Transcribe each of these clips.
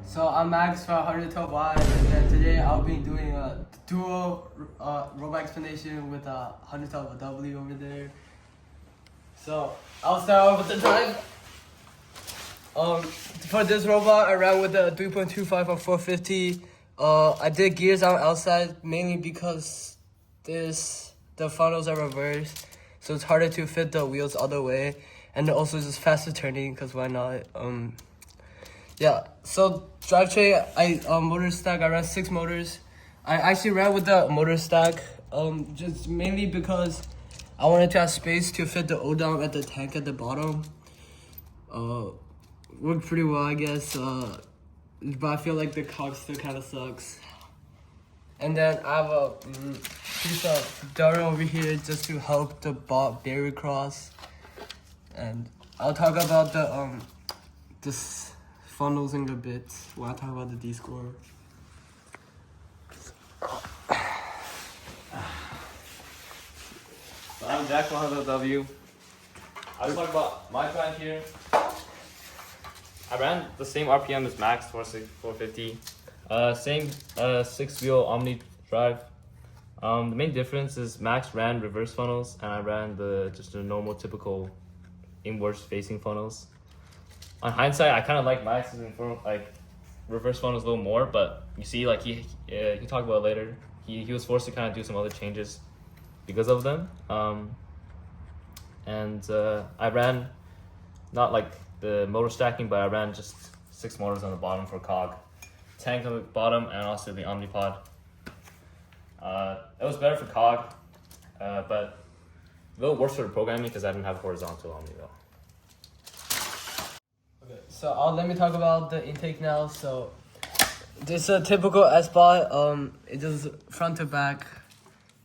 So I'm Max for 112Y, and then today I'll be doing a dual robot explanation with a 112W over there. So I'll start off with the drive. For this robot, I ran with the 3.25 or 450. I did gears on outside mainly because the funnels are reversed, so it's harder to fit the wheels all the way, and also just faster turning because why not? Yeah, so drivetrain, motor stack, I ran 6 motors. I actually ran with the motor stack, just mainly because I wanted to have space to fit the O-dom at the tank at the bottom. Worked pretty well, I guess, but I feel like the cog still kind of sucks. And then I have a piece of dirt over here just to help the barrier cross. And I'll talk about this funnels in a bit when I talk about the D-score. So I'm Jack 100W. I'll talk about my plan here. I ran the same RPM as Max 450. Same 6-wheel Omni drive. The main difference is Max ran reverse funnels and I ran just the normal typical inwards facing funnels. On hindsight, I kind of like Max's reverse funnels a little more, but you see, like he can talk about it later. He was forced to kind of do some other changes because of them. I ran not like the motor stacking, but I ran just 6 motors on the bottom for cog, tank on the bottom, and also the Omnipod. It was better for cog, but a little worse for the programming because I didn't have horizontal Omni though. Okay, so let me talk about the intake now. So this is a typical S-bot. It is front to back.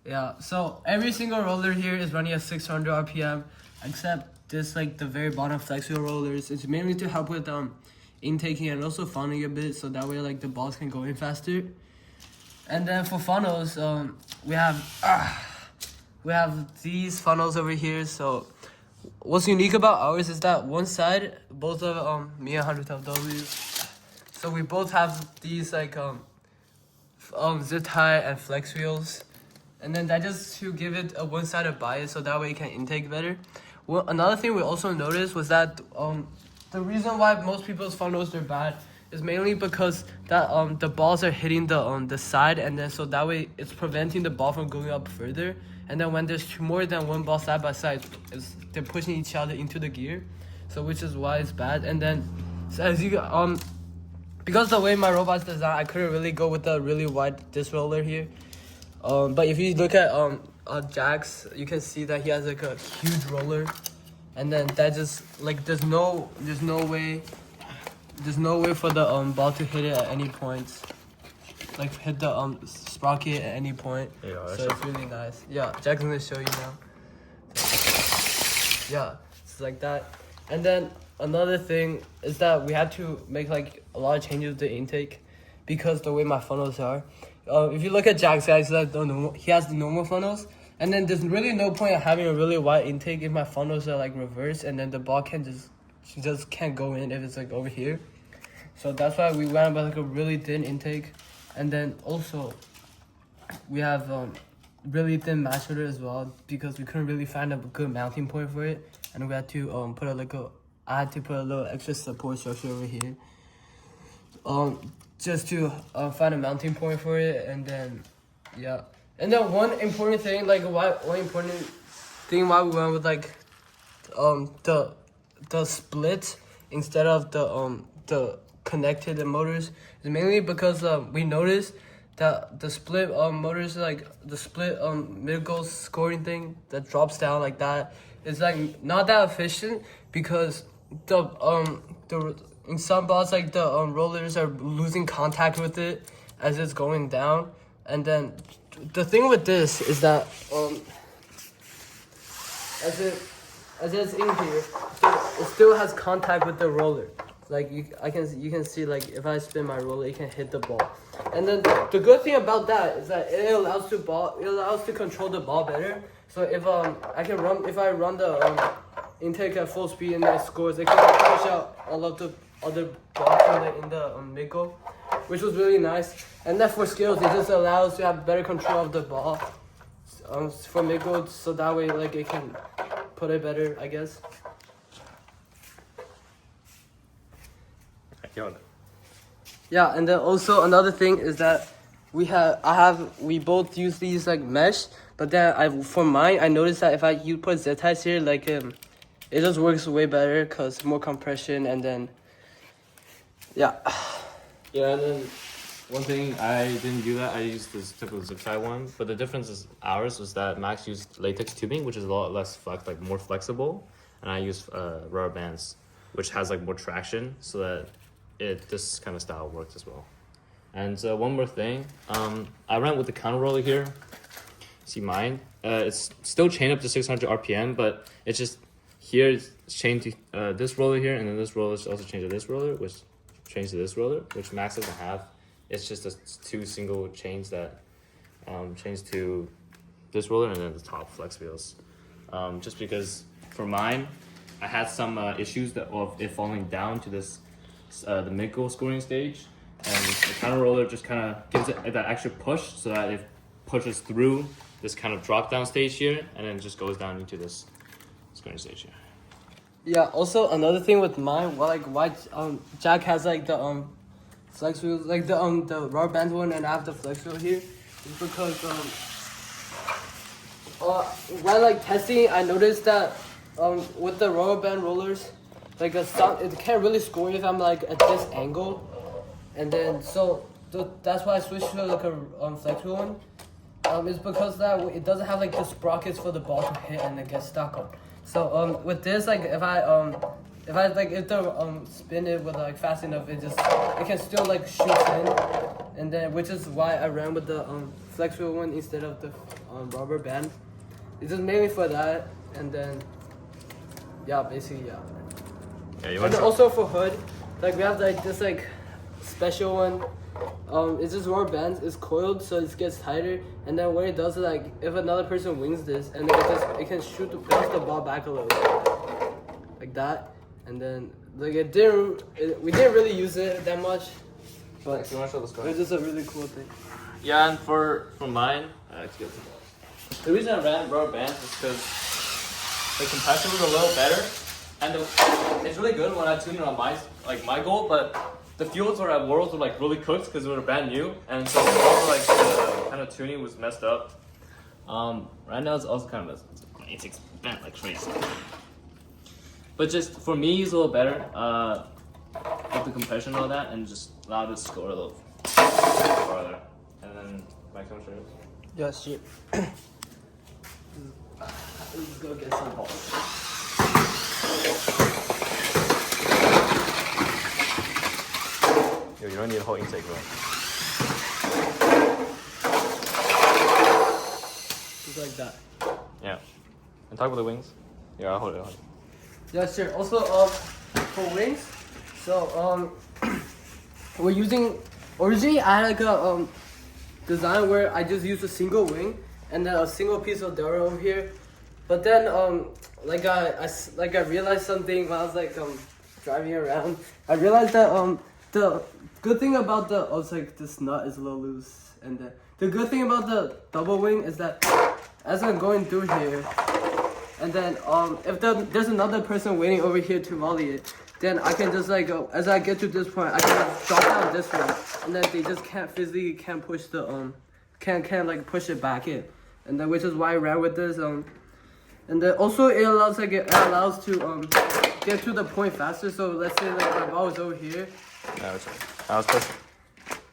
Yeah, so every single roller here is running at 600 RPM, except this, like the very bottom flex wheel rollers. It's mainly to help with intaking and also funneling a bit, so that way like the balls can go in faster. And then for funnels, we have these funnels over here. So what's unique about ours is that one side, both of me and 100W, so we both have these like zip tie and flex wheels. And then that just to give it a one-sided bias so that way it can intake better. Well, another thing we also noticed was that the reason why most people's funnels are bad is mainly because that the balls are hitting the side, and then so that way it's preventing the ball from going up further. And then when there's more than one ball side by side, they're pushing each other into the gear, so which is why it's bad. And then so as you because the way my robot's designed, I couldn't really go with a really wide disc roller here. But if you look at Jack's, you can see that he has like a huge roller, and then that just like there's no way for the ball to hit it at any point, like hit the sprocket at any point. Yeah, so it's really nice. Yeah, Jack's gonna show you now. Yeah, it's like that. And then another thing is that we had to make like a lot of changes to the intake because the way my funnels are. If you look at Jack's guys, he has the normal funnels, and then there's really no point in having a really wide intake if my funnels are like reversed, and then the ball just can't go in if it's like over here. So that's why we went with like a really thin intake, and then also we have really thin match order as well because we couldn't really find a good mounting point for it, and we had to I had to put a little extra support structure over here. Just to find a mounting point for it, and then yeah. And then one important thing why we went with like the split instead of the connected motors is mainly because we noticed that the split motors, like the split mid-goal scoring thing that drops down like that, is like not that efficient because in some bots, like the rollers are losing contact with it as it's going down. And then the thing with this is that as it's in here, it still has contact with the roller. Like you can see like if I spin my roller, it can hit the ball. And then the good thing about that is that it allows to control the ball better. So if I run the intake at full speed and it scores, it can push out all of the other blocks in the mid-go, which was really nice. And then for skills, it just allows to have better control of the ball for mid-go, so that way like it can put it better, I guess. Yeah, and then also another thing is that we both use these like mesh, but then for mine I noticed that if you put zip ties here, like it just works way better because more compression, and then yeah. Yeah, and then one thing I didn't do that. I used this typical zip tie one, but the difference is ours was that Max used latex tubing, which is a lot less more flexible, and I used rubber bands, which has like more traction, so that this kind of style works as well. And one more thing, I ran with the counter roller here. See mine? It's still chained up to 600 RPM, but it's just here it's chained to this roller here, and then this roller is also chained to this roller, which chains to this roller, which Max doesn't have. It's just two single chains that chains to this roller and then the top flex wheels. Just because for mine, I had some issues of it falling down to this the mid-goal scoring stage, and the counter roller just kind of gives it that extra push so that it pushes through this kind of drop down stage here, and then just goes down into this scoring stage here. Yeah. Also, another thing with mine, why Jack has like the flex wheels, like the rubber band one, and I have the flex wheel here, is because while like testing, I noticed that with the rubber band rollers, like it can't really score if I'm like at this angle, and then that's why I switched to like a flex wheel one. It's because that it doesn't have like the sprockets for the ball to hit and then get stuck on. So with this, like if the spin it with like fast enough, it can still like shoot in, and then which is why I ran with the flex wheel one instead of the rubber band. It's just mainly for that, and then yeah, basically yeah. And also for hood, like we have like this like special one. It's just rubber bands. It's coiled, so it gets tighter. And then what it does is like if another person wings this, and then it can bounce the ball back a little bit, like that. And then like we didn't really use it that much, but you want to show the score? It's just a really cool thing. Yeah, and for mine, the reason I ran rubber bands is because the compression was a little better, and it's really good when I tune it on my goal, but the fuels were at Worlds were like really cooked because we were brand new, and so also like the kind of tuning was messed up. Right now it's also kind of messed up. It's bent like crazy. But just for me, it's a little better with the compression and all that, and just allowed it to score a little farther. And then my coach shows. Yes, shit. Let's go get some balls. Yo, you don't need a whole intake, bro. Just like that. Yeah. And talk about the wings. Yeah, I'll hold it. Yeah, sure. Also, for wings, so we're using. Originally, I had like a design where I just used a single wing and then a single piece of Dora over here. But then, I realized something while I was like driving around. I realized that the good thing about this nut is a little loose, and the good thing about the double wing is that as I'm going through here, and then if there's another person waiting over here to volley it, then I can just like as I get to this point, I can like, drop down this one, and then they just can't push the can't like push it back in, and then which is why I ran with this and then also it allows to get to the point faster. So let's say like my ball is over here. Yeah, that's right. I was pushing.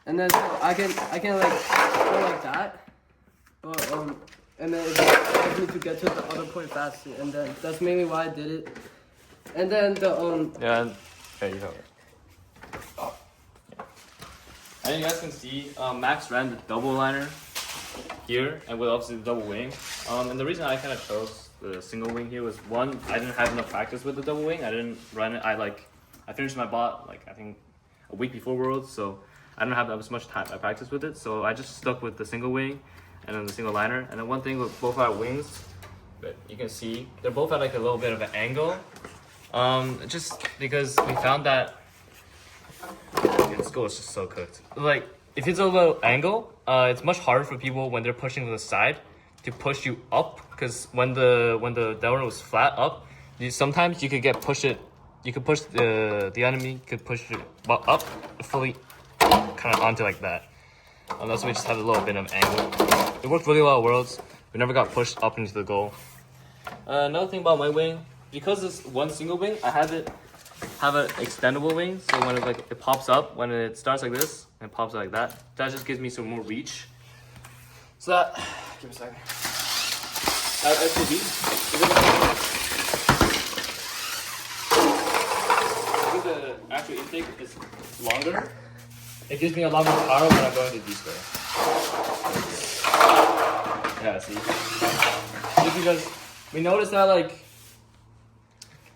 And then so I can like go like that, but and then it allows me to get to the other point faster, and then that's mainly why I did it. And then the yeah, okay, you have it. Oh. Yeah. And you guys can see Max ran the double liner here, and with obviously the double wing. And the reason I kind of chose the single wing here was one, I didn't have enough practice with the double wing. I didn't run it. I finished my bot like I think a week before Worlds, so I don't have that much time. I practiced with it, so I just stuck with the single wing and then the single liner. And then one thing with both our wings, but you can see they're both at like a little bit of an angle. Just because we found that goal is just so cooked. Like, if it's a little angle, it's much harder for people when they're pushing to the side to push you up, because when the donut was flat up, sometimes you could get push it. You could push the enemy could push it up fully, kind of onto like that. Unless we just have a little bit of angle. It worked really well at Worlds. We never got pushed up into the goal. Another thing about my wing, because it's one single wing, I have an extendable wing. So when it pops up, when it starts like this and it pops out like that, that just gives me some more reach. So that, give me a second. Because the actual intake is longer, it gives me a lot more power when I'm going to D-square. Yeah, see? Just because we noticed that, like,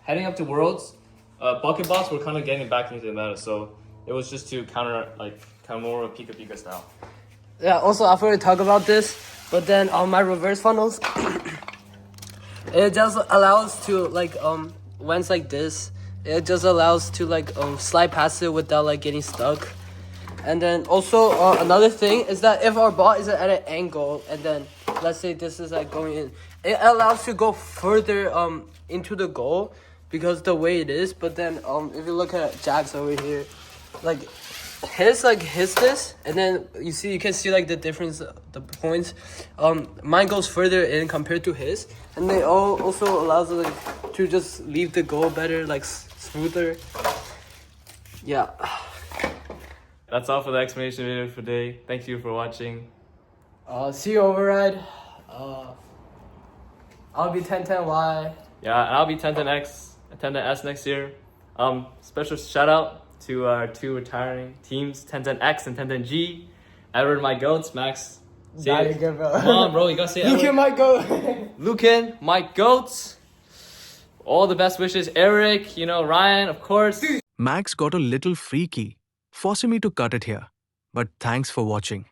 heading up to Worlds, bucket bots were kind of getting back into the meta, so it was just to counter, like, kind of more Pika style. Yeah, also, I forgot to talk about this, but then on my reverse funnels, it just allows to, like, when it's like this, it just allows to, like, slide past it without, like, getting stuck. And then also another thing is that if our ball is at an angle and then let's say this is like going in, it allows to go further into the goal because the way it is. But then if you look at Jack's over here, like his hits this, and then you can see like the difference, the points. Mine goes further in compared to his, and it also allows us like to just leave the goal better, like smoother. Yeah. That's all for the explanation video for today. Thank you for watching. See you override. I'll be 1010Y. Yeah, and I'll be 1010X, 1010S next year. Special shout out to our two retiring teams, 1010X and 1010G. Edward, my goats. Max, say it. Come on, bro, you gotta say it. Lucan, my goat. Lucan, my goats. All the best wishes. Eric, Ryan, of course. Max got a little freaky, forcing me to cut it here. But thanks for watching.